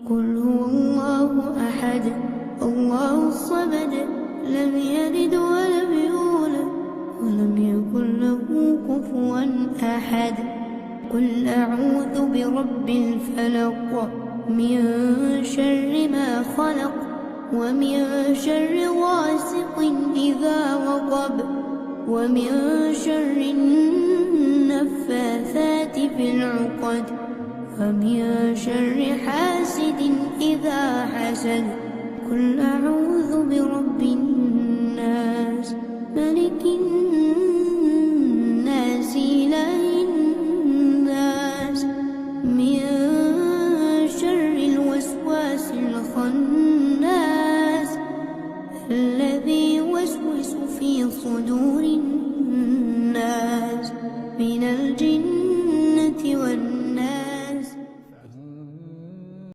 قل هو الله أحد الله الصمد لم يلد ولم يولد ولم يكن له كفوا أحد. قل أعوذ برب الفلق من شر ما خلق ومن شر غاسق إذا وقب ومن شر النفاثات في العقد ومن شر حاسد إذا حسد. قل أعوذ برب الناس ملك الناس إله الناس من شر الوسواس الخناس